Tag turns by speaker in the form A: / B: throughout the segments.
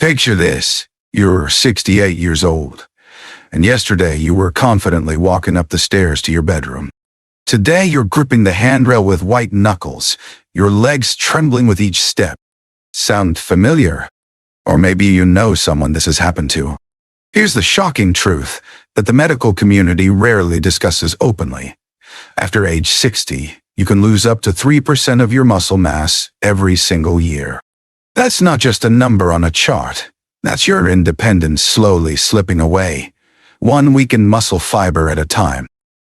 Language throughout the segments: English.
A: Picture this. You're 68 years old, and yesterday you were confidently walking up the stairs to your bedroom. Today you're gripping the handrail with white knuckles, your legs trembling with each step. Sound familiar? Or maybe you know someone this has happened to. Here's the shocking truth that the medical community rarely discusses openly. After age 60, you can lose up to 3% of your muscle mass every single year. That's not just a number on a chart. That's your independence slowly slipping away, one weakened muscle fiber at a time.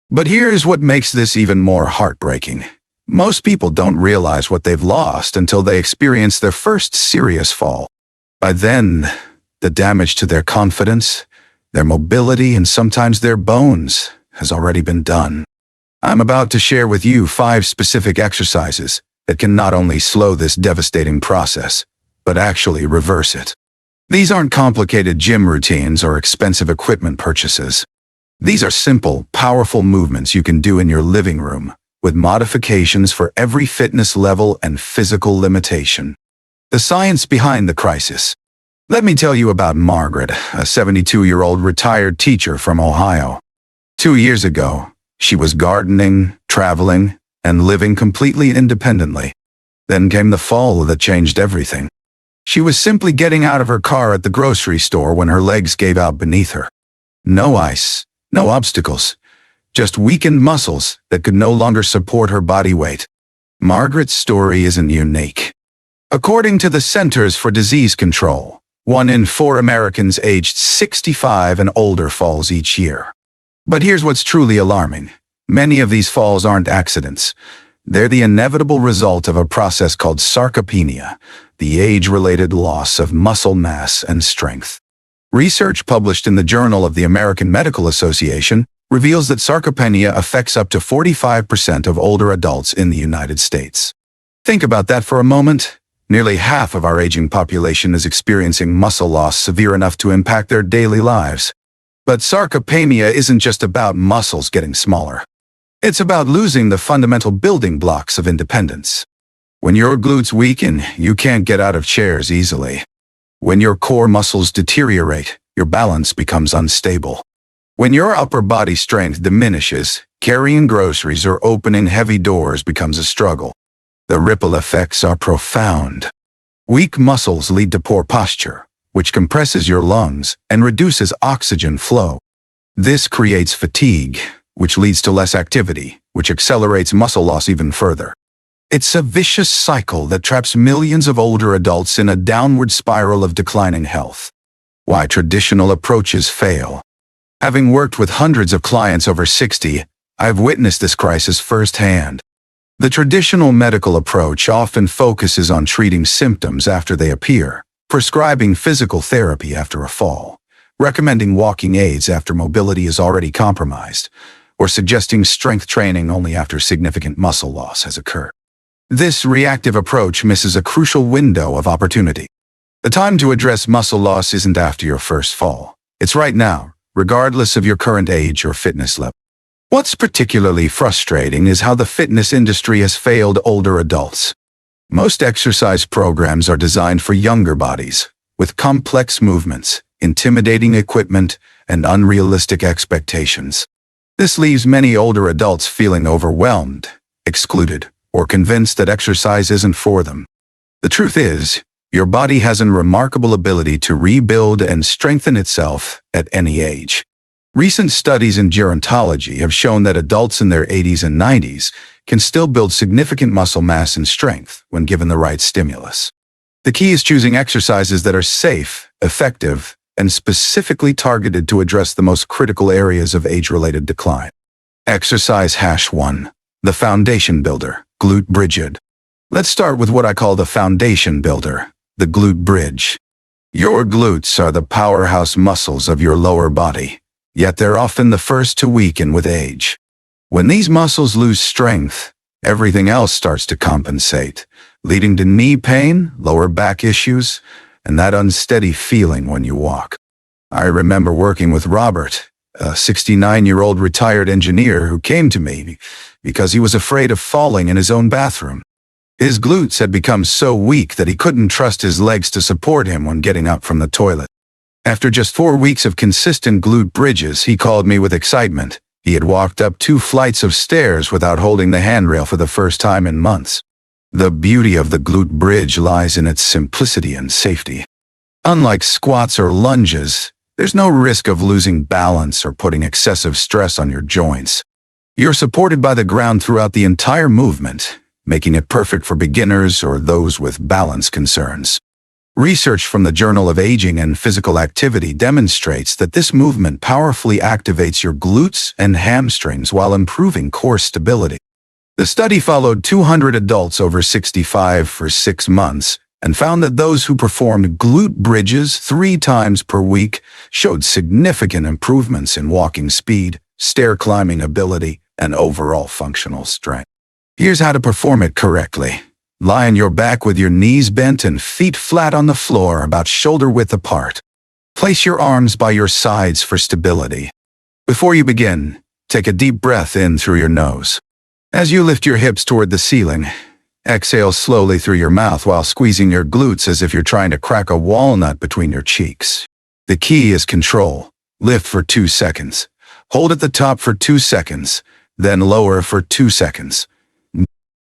A: But here's what makes this even more heartbreaking. Most people don't realize what they've lost until they experience their first serious fall. By then, the damage to their confidence, their mobility, and sometimes their bones has already been done. I'm about to share with you 5 specific exercises that can not only slow this devastating process, but actually reverse it. These aren't complicated gym routines or expensive equipment purchases. These are simple, powerful movements you can do in your living room, with modifications for every fitness level and physical limitation. The science behind the crisis. Let me tell you about Margaret, a 72-year-old retired teacher from Ohio. 2 years ago, she was gardening, traveling, and living completely independently. Then came the fall that changed everything. She was simply getting out of her car at the grocery store when her legs gave out beneath her. No ice, no obstacles, just weakened muscles that could no longer support her body weight. Margaret's story isn't unique. According to the Centers for Disease Control, 1 in 4 Americans aged 65 and older falls each year. But here's what's truly alarming. Many of these falls aren't accidents. They're the inevitable result of a process called sarcopenia, the age-related loss of muscle mass and strength. Research published in the Journal of the American Medical Association reveals that sarcopenia affects up to 45% of older adults in the United States. Think about that for a moment. Nearly half of our aging population is experiencing muscle loss severe enough to impact their daily lives. But sarcopenia isn't just about muscles getting smaller. It's about losing the fundamental building blocks of independence. When your glutes weaken, you can't get out of chairs easily. When your core muscles deteriorate, your balance becomes unstable. When your upper body strength diminishes, carrying groceries or opening heavy doors becomes a struggle. The ripple effects are profound. Weak muscles lead to poor posture, which compresses your lungs and reduces oxygen flow. This creates fatigue, which leads to less activity, which accelerates muscle loss even further. It's a vicious cycle that traps millions of older adults in a downward spiral of declining health. Why traditional approaches fail. Having worked with hundreds of clients over 60, I've witnessed this crisis firsthand. The traditional medical approach often focuses on treating symptoms after they appear, prescribing physical therapy after a fall, recommending walking aids after mobility is already compromised, or suggesting strength training only after significant muscle loss has occurred. This reactive approach misses a crucial window of opportunity. The time to address muscle loss isn't after your first fall. It's right now, regardless of your current age or fitness level. What's particularly frustrating is how the fitness industry has failed older adults. Most exercise programs are designed for younger bodies, with complex movements, intimidating equipment, and unrealistic expectations. This leaves many older adults feeling overwhelmed, excluded, or convinced that exercise isn't for them. The truth is, your body has a remarkable ability to rebuild and strengthen itself at any age. Recent studies in gerontology have shown that adults in their 80s and 90s can still build significant muscle mass and strength when given the right stimulus. The key is choosing exercises that are safe, effective, and specifically targeted to address the most critical areas of age-related decline. Exercise #1. The Foundation Builder, Glute Bridge. Let's start with what I call the foundation builder, the glute bridge. Your glutes are the powerhouse muscles of your lower body, yet they're often the first to weaken with age. When these muscles lose strength, everything else starts to compensate, leading to knee pain, lower back issues, and that unsteady feeling when you walk. I remember working with Robert, a 69-year-old retired engineer who came to me because he was afraid of falling in his own bathroom. His glutes had become so weak that he couldn't trust his legs to support him when getting up from the toilet. After just 4 weeks of consistent glute bridges, he called me with excitement. He had walked up 2 flights of stairs without holding the handrail for the first time in months. The beauty of the glute bridge lies in its simplicity and safety. Unlike squats or lunges, there's no risk of losing balance or putting excessive stress on your joints. You're supported by the ground throughout the entire movement, making it perfect for beginners or those with balance concerns. Research from the Journal of Aging and Physical Activity demonstrates that this movement powerfully activates your glutes and hamstrings while improving core stability. The study followed 200 adults over 65 for 6 months and found that those who performed glute bridges 3 times per week showed significant improvements in walking speed, stair climbing ability, and overall functional strength. Here's how to perform it correctly. Lie on your back with your knees bent and feet flat on the floor about shoulder width apart. Place your arms by your sides for stability. Before you begin, take a deep breath in through your nose. As you lift your hips toward the ceiling, exhale slowly through your mouth while squeezing your glutes as if you're trying to crack a walnut between your cheeks. The key is control. Lift for 2 seconds. Hold at the top for 2 seconds, then lower for 2 seconds.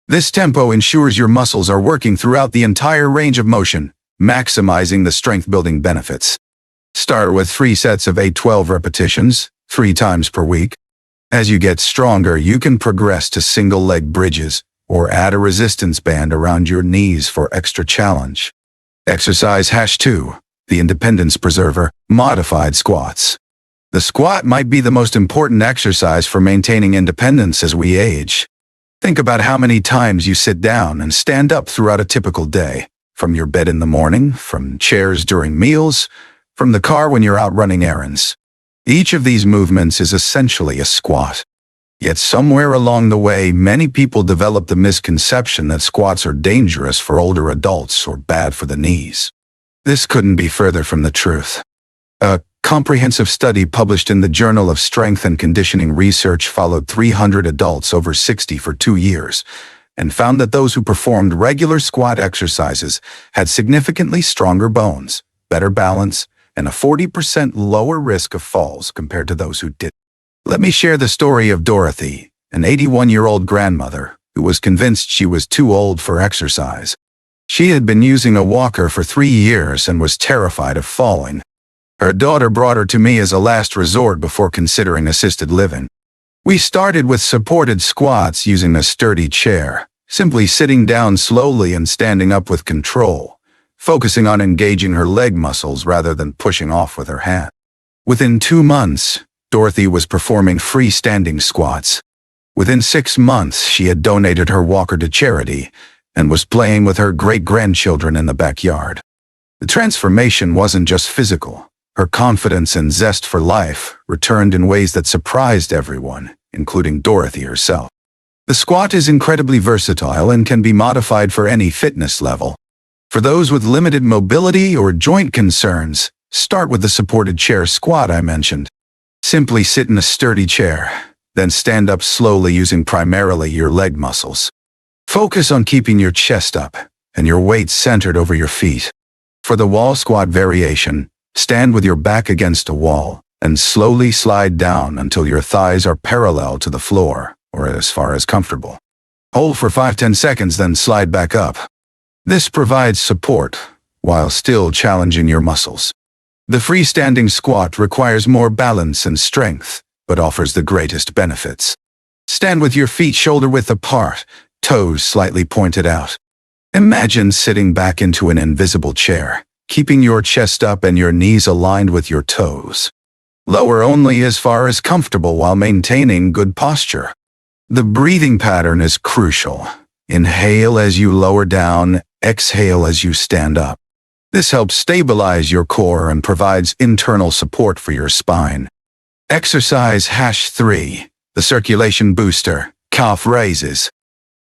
A: This tempo ensures your muscles are working throughout the entire range of motion, maximizing the strength-building benefits. Start with 3 sets of 8-12 repetitions, 3 times per week. As you get stronger, you can progress to single-leg bridges or add a resistance band around your knees for extra challenge. Exercise #2, the Independence Preserver, modified squats. The squat might be the most important exercise for maintaining independence as we age. Think about how many times you sit down and stand up throughout a typical day, from your bed in the morning, from chairs during meals, from the car when you're out running errands. Each of these movements is essentially a squat. Yet somewhere along the way, many people develop the misconception that squats are dangerous for older adults or bad for the knees. This couldn't be further from the truth. A comprehensive study published in the Journal of Strength and Conditioning Research followed 300 adults over 60 for 2 years and found that those who performed regular squat exercises had significantly stronger bones, better balance, and a 40% lower risk of falls compared to those who didn't. Let me share the story of Dorothy, an 81-year-old grandmother who was convinced she was too old for exercise. She had been using a walker for 3 years and was terrified of falling. Her daughter brought her to me as a last resort before considering assisted living. We started with supported squats using a sturdy chair, simply sitting down slowly and standing up with control, focusing on engaging her leg muscles rather than pushing off with her hand. Within 2 months, Dorothy was performing freestanding squats. Within 6 months, she had donated her walker to charity and was playing with her great-grandchildren in the backyard. The transformation wasn't just physical. Her confidence and zest for life returned in ways that surprised everyone, including Dorothy herself. The squat is incredibly versatile and can be modified for any fitness level. For those with limited mobility or joint concerns, start with the supported chair squat I mentioned. Simply sit in a sturdy chair, then stand up slowly using primarily your leg muscles. Focus on keeping your chest up and your weight centered over your feet. For the wall squat variation, stand with your back against a wall and slowly slide down until your thighs are parallel to the floor, or as far as comfortable. Hold for 5-10 seconds, then slide back up. This provides support while still challenging your muscles. The freestanding squat requires more balance and strength, but offers the greatest benefits. Stand with your feet shoulder-width apart, toes slightly pointed out. Imagine sitting back into an invisible chair, keeping your chest up and your knees aligned with your toes. Lower only as far as comfortable while maintaining good posture. The breathing pattern is crucial. Inhale as you lower down, exhale as you stand up. This helps stabilize your core and provides internal support for your spine. Exercise #3, the circulation booster, calf raises.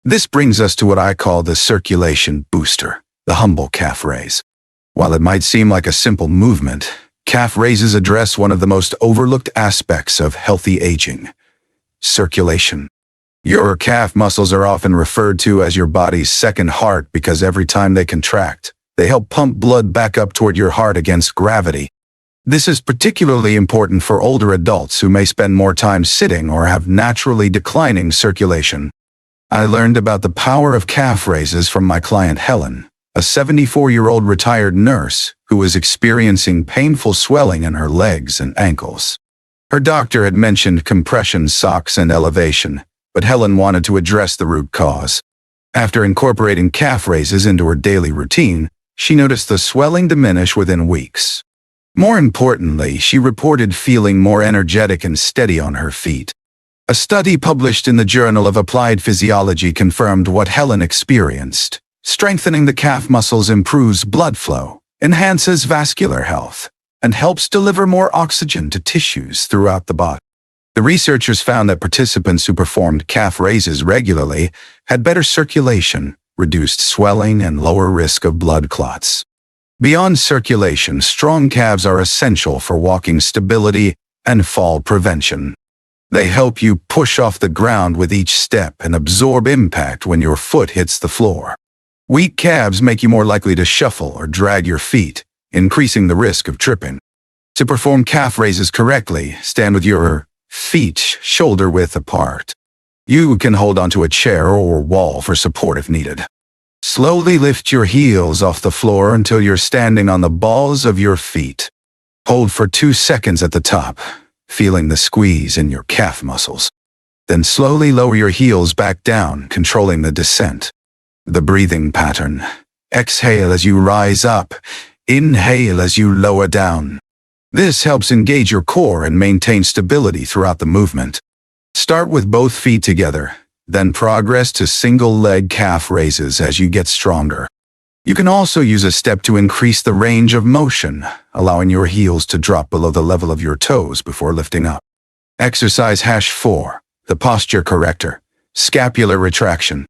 A: This brings us to what I call the circulation booster, the humble calf raise. While it might seem like a simple movement, calf raises address one of the most overlooked aspects of healthy aging: circulation. Your calf muscles are often referred to as your body's second heart because every time they contract, they help pump blood back up toward your heart against gravity. This is particularly important for older adults who may spend more time sitting or have naturally declining circulation. I learned about the power of calf raises from my client Helen, a 74-year-old retired nurse who was experiencing painful swelling in her legs and ankles. Her doctor had mentioned compression socks and elevation, but Helen wanted to address the root cause. After incorporating calf raises into her daily routine, she noticed the swelling diminish within weeks. More importantly, she reported feeling more energetic and steady on her feet. A study published in the Journal of Applied Physiology confirmed what Helen experienced. Strengthening the calf muscles improves blood flow, enhances vascular health, and helps deliver more oxygen to tissues throughout the body. The researchers found that participants who performed calf raises regularly had better circulation, reduced swelling, and lower risk of blood clots. Beyond circulation, strong calves are essential for walking stability and fall prevention. They help you push off the ground with each step and absorb impact when your foot hits the floor. Weak calves make you more likely to shuffle or drag your feet, increasing the risk of tripping. To perform calf raises correctly, stand with your feet shoulder-width apart. You can hold onto a chair or wall for support if needed. Slowly lift your heels off the floor until you're standing on the balls of your feet. Hold for 2 seconds at the top, feeling the squeeze in your calf muscles. Then slowly lower your heels back down, controlling the descent. The breathing pattern. Exhale as you rise up. Inhale as you lower down. This helps engage your core and maintain stability throughout the movement. Start with both feet together, then progress to single-leg calf raises as you get stronger. You can also use a step to increase the range of motion, allowing your heels to drop below the level of your toes before lifting up. Exercise #4, the posture corrector, scapular retraction.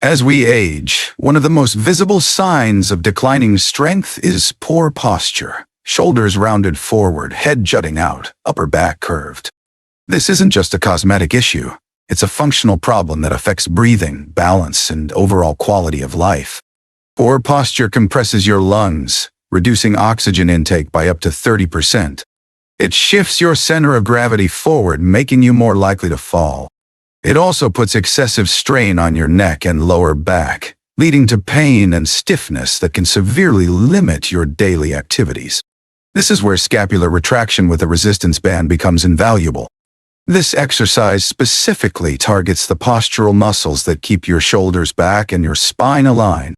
A: As we age, one of the most visible signs of declining strength is poor posture. Shoulders rounded forward, head jutting out, upper back curved. This isn't just a cosmetic issue. It's a functional problem that affects breathing, balance, and overall quality of life. Poor posture compresses your lungs, reducing oxygen intake by up to 30%. It shifts your center of gravity forward, making you more likely to fall. It also puts excessive strain on your neck and lower back, leading to pain and stiffness that can severely limit your daily activities. This is where scapular retraction with a resistance band becomes invaluable. This exercise specifically targets the postural muscles that keep your shoulders back and your spine aligned.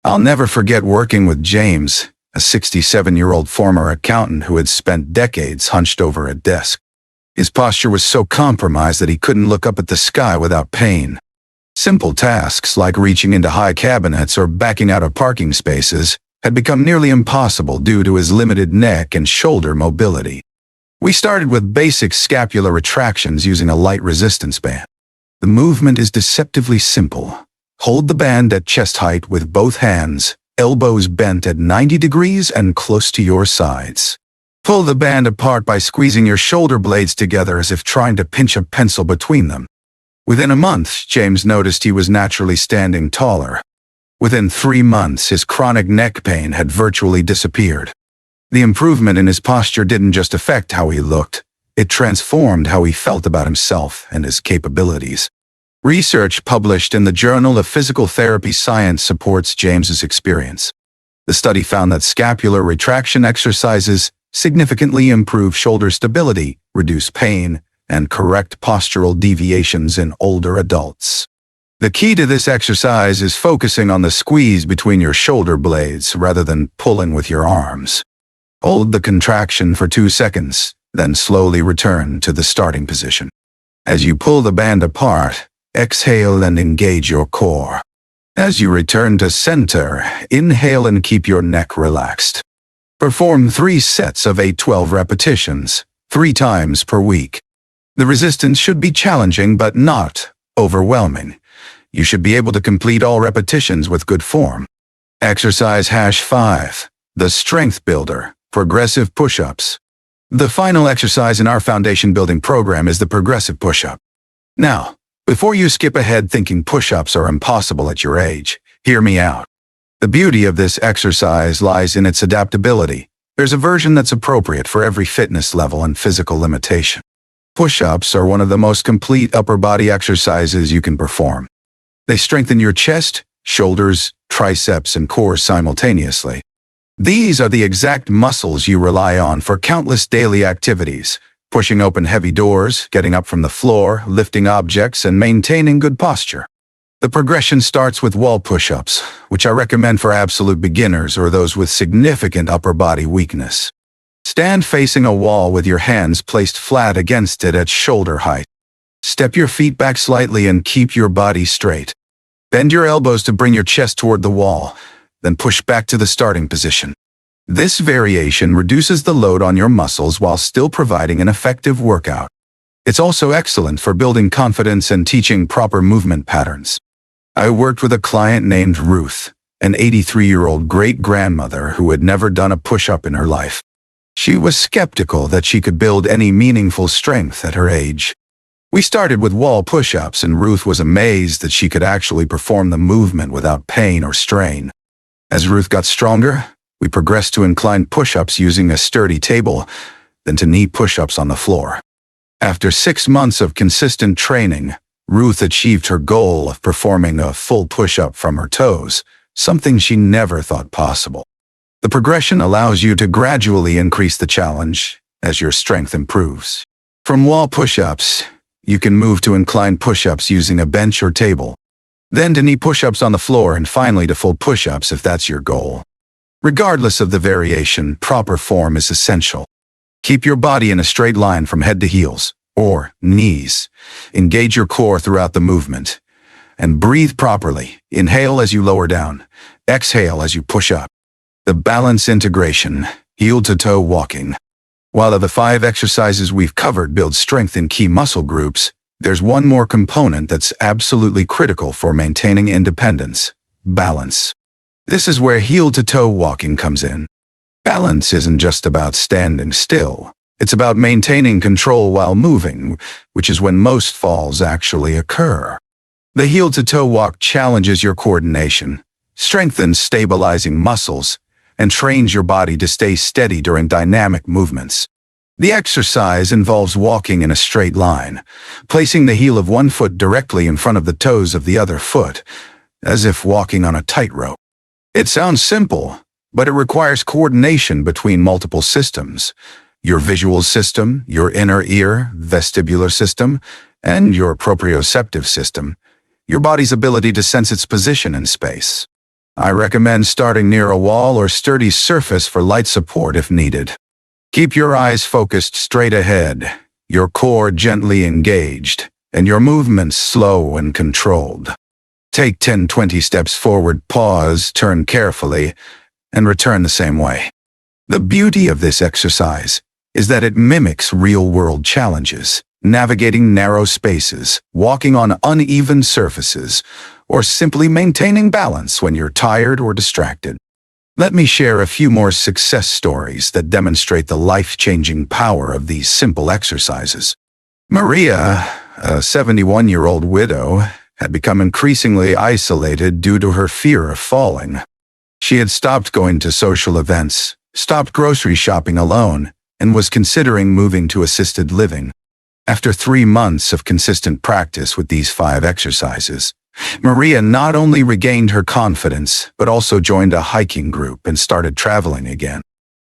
A: I'll never forget working with James, a 67-year-old former accountant who had spent decades hunched over a desk. His posture was so compromised that he couldn't look up at the sky without pain. Simple tasks like reaching into high cabinets or backing out of parking spaces had become nearly impossible due to his limited neck and shoulder mobility. We started with basic scapular retractions using a light resistance band. The movement is deceptively simple. Hold the band at chest height with both hands, elbows bent at 90 degrees and close to your sides. Pull the band apart by squeezing your shoulder blades together as if trying to pinch a pencil between them. Within a month, James noticed he was naturally standing taller. Within 3 months, his chronic neck pain had virtually disappeared. The improvement in his posture didn't just affect how he looked, it transformed how he felt about himself and his capabilities. Research published in the Journal of Physical Therapy Science supports James's experience. The study found that scapular retraction exercises significantly improve shoulder stability, reduce pain, and correct postural deviations in older adults. The key to this exercise is focusing on the squeeze between your shoulder blades rather than pulling with your arms. Hold the contraction for 2 seconds, then slowly return to the starting position. As you pull the band apart, exhale and engage your core. As you return to center, inhale and keep your neck relaxed. Perform 3 sets of 8-12 repetitions, 3 times per week. The resistance should be challenging but not overwhelming. You should be able to complete all repetitions with good form. Exercise #5, the strength builder, progressive push-ups. The final exercise in our foundation building program is the progressive push-up. Now, Before you skip ahead thinking push-ups are impossible at your age, hear me out. The beauty of this exercise lies in its adaptability. There's a version that's appropriate for every fitness level and physical limitation. Push-ups are one of the most complete upper body exercises you can perform. They strengthen your chest, shoulders, triceps, and core simultaneously. These are the exact muscles you rely on for countless daily activities, pushing open heavy doors, getting up from the floor, lifting objects, and maintaining good posture. The progression starts with wall push-ups, which I recommend for absolute beginners or those with significant upper body weakness. Stand facing a wall with your hands placed flat against it at shoulder height. Step your feet back slightly and keep your body straight. Bend your elbows to bring your chest toward the wall, then push back to the starting position. This variation reduces the load on your muscles while still providing an effective workout. It's also excellent for building confidence and teaching proper movement patterns. I worked with a client named Ruth, an 83-year-old great-grandmother who had never done a push-up in her life. She was skeptical that she could build any meaningful strength at her age. We started with wall push-ups, and Ruth was amazed that she could actually perform the movement without pain or strain. As Ruth got stronger, we progressed to inclined push-ups using a sturdy table, then to knee push-ups on the floor. After 6 months of consistent training, Ruth achieved her goal of performing a full push-up from her toes, something she never thought possible. The progression allows you to gradually increase the challenge as your strength improves. From wall push-ups, you can move to inclined push-ups using a bench or table, then to knee push-ups on the floor, and finally to full push-ups if that's your goal. Regardless of the variation, proper form is essential. Keep your body in a straight line from head to heels, or knees. Engage your core throughout the movement. And breathe properly. Inhale as you lower down. Exhale as you push up. The balance integration, heel-to-toe walking. While the 5 exercises we've covered build strength in key muscle groups, there's one more component that's absolutely critical for maintaining independence: balance. This is where heel-to-toe walking comes in. Balance isn't just about standing still. It's about maintaining control while moving, which is when most falls actually occur. The heel-to-toe walk challenges your coordination, strengthens stabilizing muscles, and trains your body to stay steady during dynamic movements. The exercise involves walking in a straight line, placing the heel of one foot directly in front of the toes of the other foot, as if walking on a tightrope. It sounds simple, but it requires coordination between multiple systems: your visual system, your inner ear, vestibular system, and your proprioceptive system, your body's ability to sense its position in space. I recommend starting near a wall or sturdy surface for light support if needed. Keep your eyes focused straight ahead, your core gently engaged, and your movements slow and controlled. Take 10-20 steps forward, pause, turn carefully, and return the same way. The beauty of this exercise is that it mimics real-world challenges, navigating narrow spaces, walking on uneven surfaces, or simply maintaining balance when you're tired or distracted. Let me share a few more success stories that demonstrate the life-changing power of these simple exercises. Maria, a 71-year-old widow, had become increasingly isolated due to her fear of falling. She had stopped going to social events, stopped grocery shopping alone, and was considering moving to assisted living. After 3 months of consistent practice with these 5 exercises, Maria not only regained her confidence, but also joined a hiking group and started traveling again.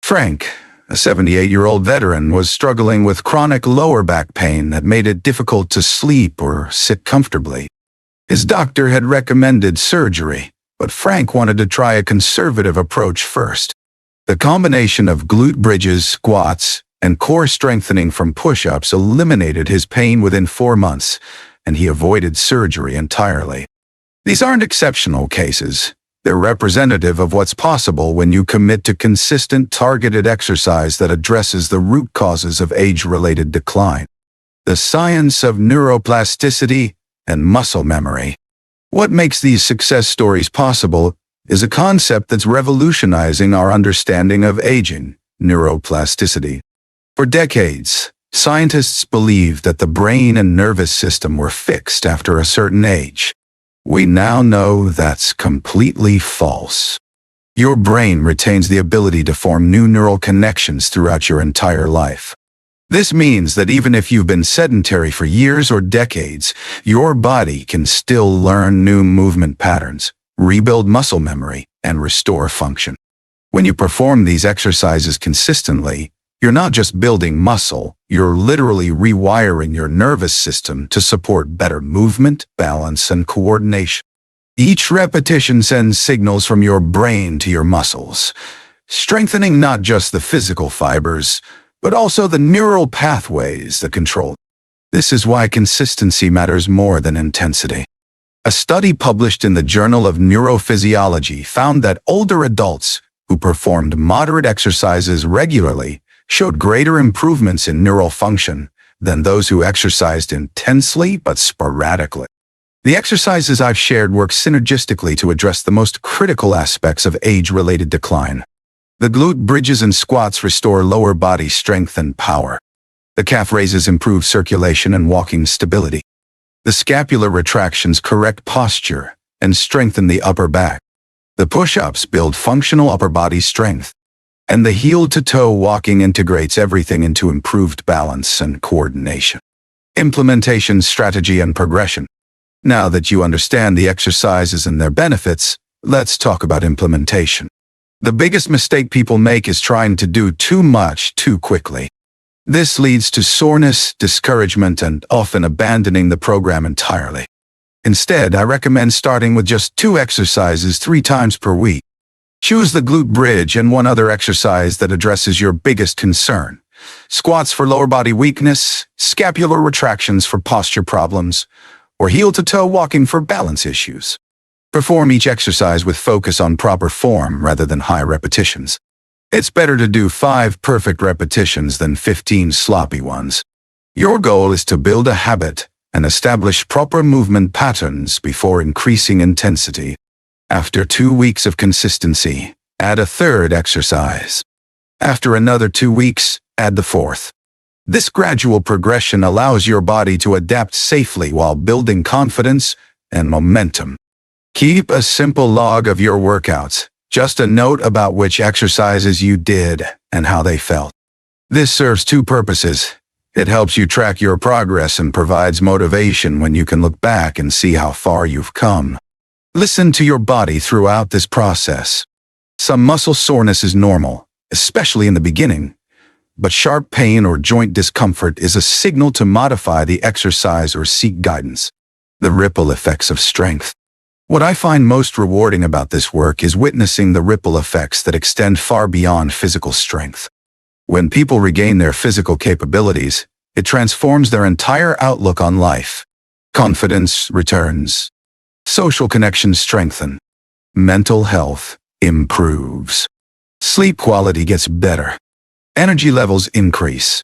A: Frank, a 78-year-old veteran, was struggling with chronic lower back pain that made it difficult to sleep or sit comfortably. His doctor had recommended surgery, but Frank wanted to try a conservative approach first. The combination of glute bridges, squats, and core strengthening from push-ups eliminated his pain within 4 months, and he avoided surgery entirely. These aren't exceptional cases. They're representative of what's possible when you commit to consistent, targeted exercise that addresses the root causes of age-related decline. The science of neuroplasticity and muscle memory. What makes these success stories possible is a concept that's revolutionizing our understanding of aging: neuroplasticity. For decades, Scientists believed that the brain and nervous system were fixed after a certain age. We now know that's completely false. Your brain retains the ability to form new neural connections throughout your entire life. This means that even if you've been sedentary for years or decades, your body can still learn new movement patterns, rebuild muscle memory, and restore function. When you perform these exercises consistently, you're not just building muscle, you're literally rewiring your nervous system to support better movement, balance, and coordination. Each repetition sends signals from your brain to your muscles, strengthening not just the physical fibers, but also the neural pathways that control. This is why consistency matters more than intensity. A study published in the Journal of Neurophysiology found that older adults who performed moderate exercises regularly showed greater improvements in neural function than those who exercised intensely but sporadically. The exercises I've shared work synergistically to address the most critical aspects of age-related decline. The glute bridges and squats restore lower body strength and power. The calf raises improve circulation and walking stability. The scapular retractions correct posture and strengthen the upper back. The push-ups build functional upper body strength. And the heel-to-toe walking integrates everything into improved balance and coordination. Implementation, strategy, and progression. Now that you understand the exercises and their benefits, let's talk about implementation. The biggest mistake people make is trying to do too much too quickly. This leads to soreness, discouragement, and often abandoning the program entirely. Instead, I recommend starting with just 2 exercises 3 times per week. Choose the glute bridge and one other exercise that addresses your biggest concern. Squats for lower body weakness, scapular retractions for posture problems, or heel-to-toe walking for balance issues. Perform each exercise with focus on proper form rather than high repetitions. It's better to do 5 perfect repetitions than 15 sloppy ones. Your goal is to build a habit and establish proper movement patterns before increasing intensity. After 2 weeks of consistency, add a 3rd exercise. After another 2 weeks, add the 4th. This gradual progression allows your body to adapt safely while building confidence and momentum. Keep a simple log of your workouts, just a note about which exercises you did and how they felt. This serves 2 purposes. It helps you track your progress and provides motivation when you can look back and see how far you've come. Listen to your body throughout this process. Some muscle soreness is normal, especially in the beginning, but sharp pain or joint discomfort is a signal to modify the exercise or seek guidance. The ripple effects of strength. What I find most rewarding about this work is witnessing the ripple effects that extend far beyond physical strength. When people regain their physical capabilities, it transforms their entire outlook on life. Confidence returns. Social connections strengthen. Mental health improves. Sleep quality gets better. Energy levels increase.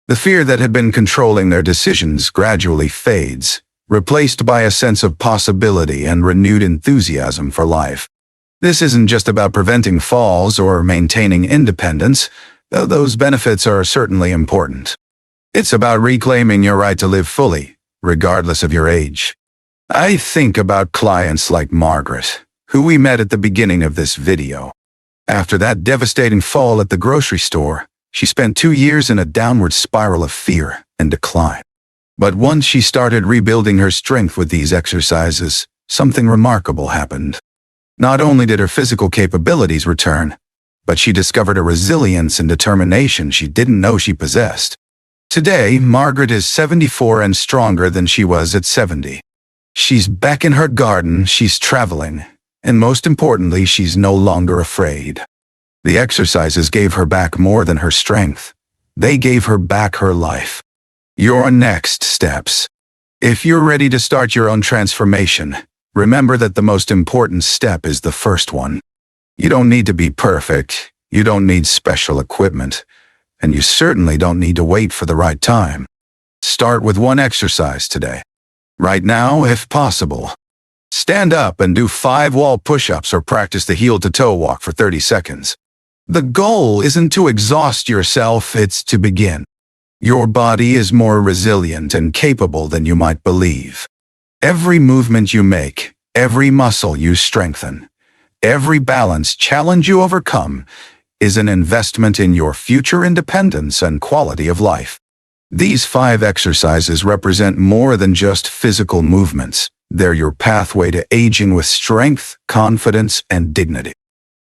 A: The fear that had been controlling their decisions gradually fades, replaced by a sense of possibility and renewed enthusiasm for life. This isn't just about preventing falls or maintaining independence, though those benefits are certainly important. It's about reclaiming your right to live fully, regardless of your age. I think about clients like Margaret, who we met at the beginning of this video. After that devastating fall at the grocery store, she spent 2 years in a downward spiral of fear and decline. But once she started rebuilding her strength with these exercises, something remarkable happened. Not only did her physical capabilities return, but she discovered a resilience and determination she didn't know she possessed. Today, Margaret is 74 and stronger than she was at 70. She's back in her garden, she's traveling, and most importantly, she's no longer afraid. The exercises gave her back more than her strength. They gave her back her life. Your next steps. If you're ready to start your own transformation, remember that the most important step is the first one. You don't need to be perfect, you don't need special equipment, and you certainly don't need to wait for the right time. Start with 1 exercise today. Right now, if possible. Stand up and do 5 wall push-ups or practice the heel-to-toe walk for 30 seconds. The goal isn't to exhaust yourself, it's to begin. Your body is more resilient and capable than you might believe. Every movement you make, every muscle you strengthen, every balance challenge you overcome is an investment in your future independence and quality of life. These 5 exercises represent more than just physical movements. They're your pathway to aging with strength, confidence, and dignity.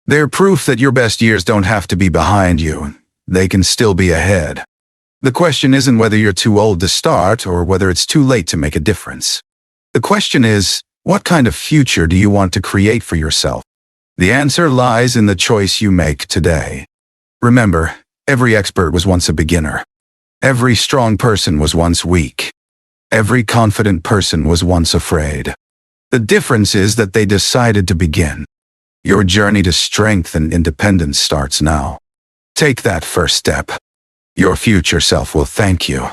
A: They're proof that your best years don't have to be behind you. They can still be ahead. The question isn't whether you're too old to start or whether it's too late to make a difference. The question is, what kind of future do you want to create for yourself? The answer lies in the choice you make today. Remember, every expert was once a beginner. Every strong person was once weak. Every confident person was once afraid. The difference is that they decided to begin. Your journey to strength and independence starts now. Take that first step. Your future self will thank you.